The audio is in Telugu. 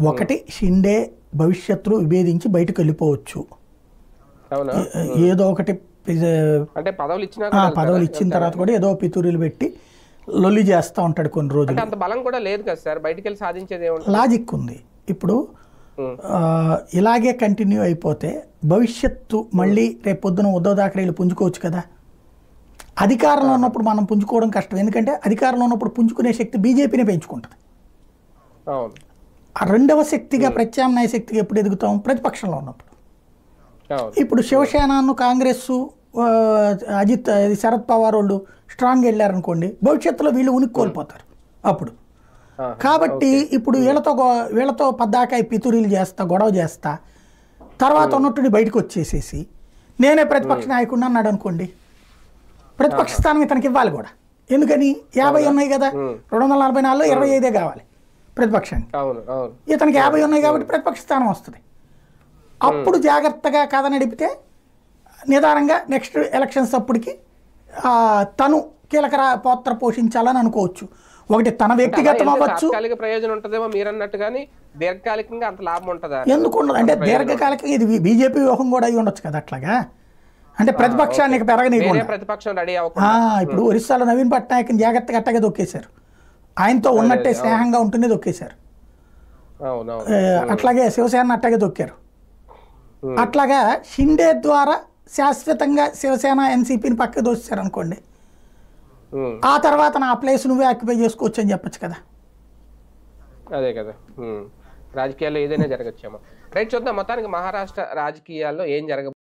ఒకటి షిండే భవిష్యత్తులో విభేదించి బయటకు వెళ్ళిపోవచ్చు. అవునా? ఏదో ఒకటి అంటే పదవులు ఇచ్చినా పదవులు ఇచ్చిన తర్వాత కూడా ఏదో పితూరీలు పెట్టి లొల్లి చేస్తూ ఉంటాడు కొన్ని రోజులు. అంత బలం కూడా లేదు కదా సార్, బయటికి వెళ్ళి సాధించేది ఏముంటుంది? లాజిక్ ఉంది. ఇప్పుడు ఇలాగే కంటిన్యూ అయిపోతే భవిష్యత్తు మళ్ళీ రేపు పొద్దున ఉద్ధవ్ థాకరేలు పుంజుకోవచ్చు కదా. అధికారంలో ఉన్నప్పుడు మనం పుంజుకోవడం కష్టం, ఎందుకంటే అధికారంలో ఉన్నప్పుడు పుంజుకునే శక్తి బీజేపీనే పెంచుకుంటుంది. ఆ రెండవ శక్తిగా ప్రత్యామ్నాయ శక్తిగా ఎప్పుడు ఎదుగుతాం? ప్రతిపక్షంలో ఉన్నప్పుడు. ఇప్పుడు శివసేనను కాంగ్రెస్ అజిత్ శరద్ పవార్ వాళ్ళు స్ట్రాంగ్ వెళ్ళారనుకోండి, భవిష్యత్తులో వీళ్ళు ఉనికి కోల్పోతారు అప్పుడు. కాబట్టి ఇప్పుడు వీళ్ళతో పద్దాకాయ పితురీలు చేస్తా, గొడవ చేస్తా, తర్వాత ఉన్నట్టుండి బయటకు వచ్చేసేసి నేనే ప్రతిపక్ష నాయకుడిని అన్నాడు అనుకోండి, ప్రతిపక్ష స్థానం ఇతనికి ఇవ్వాలి కూడా. ఎందుకని 50 ఉన్నాయి కదా, 244లో 25 కావాలి ప్రతిపక్షానికి. ఇతనికి 50 ఉన్నాయి కాబట్టి ప్రతిపక్ష స్థానం వస్తుంది. అప్పుడు జాగ్రత్తగా కథ నడిపితే నిదానంగా నెక్స్ట్ ఎలక్షన్స్ అప్పటికి తను కీలక పాత్ర పోషించాలని అనుకోవచ్చు. ఒకటి తన వ్యక్తిగతం అవ్వచ్చు, ప్రయోజనం ఉంటుందేమో మీరు అన్నట్టు, కానీ దీర్ఘకాలికంగా అంత లాభం ఉంటుందా? ఎందుకు ఉండదు అంటే దీర్ఘకాలికంగా ఇది బీజేపీ వ్యూహం కూడా అయి ఉండొచ్చు కదా అట్లాగా. అంటే ప్రతిపక్షానికి పెరగనీయకుండా ప్రతిపక్షం రెడీ ఇప్పుడు ఒరిస్సాలో నవీన్ పట్నాయక్ జాగ్రత్తగా అట్టగా దొక్కేశారు, ఆయనతో ఉన్నట్టే స్నేహంగా ఉంటూనే దొక్కేశారు. అట్లాగే శివసేన అట్టగా దొక్కారు. అట్లాగా షిండే ద్వారా శాశ్వతంగా శివసేన ఎన్సీపీని పక్కకు దోశారు అనుకోండి, ఆ తర్వాత నా ప్లేస్ నువ్వే ఆక్యుపై చేసుకోవచ్చు అని చెప్పచ్చు కదా. అదే కదా, రాజకీయాల్లో ఏదైనా జరగచ్చేమో. రైట్, చూద్దాం మొత్తానికి మహారాష్ట్ర రాజకీయాల్లో ఏం జరగ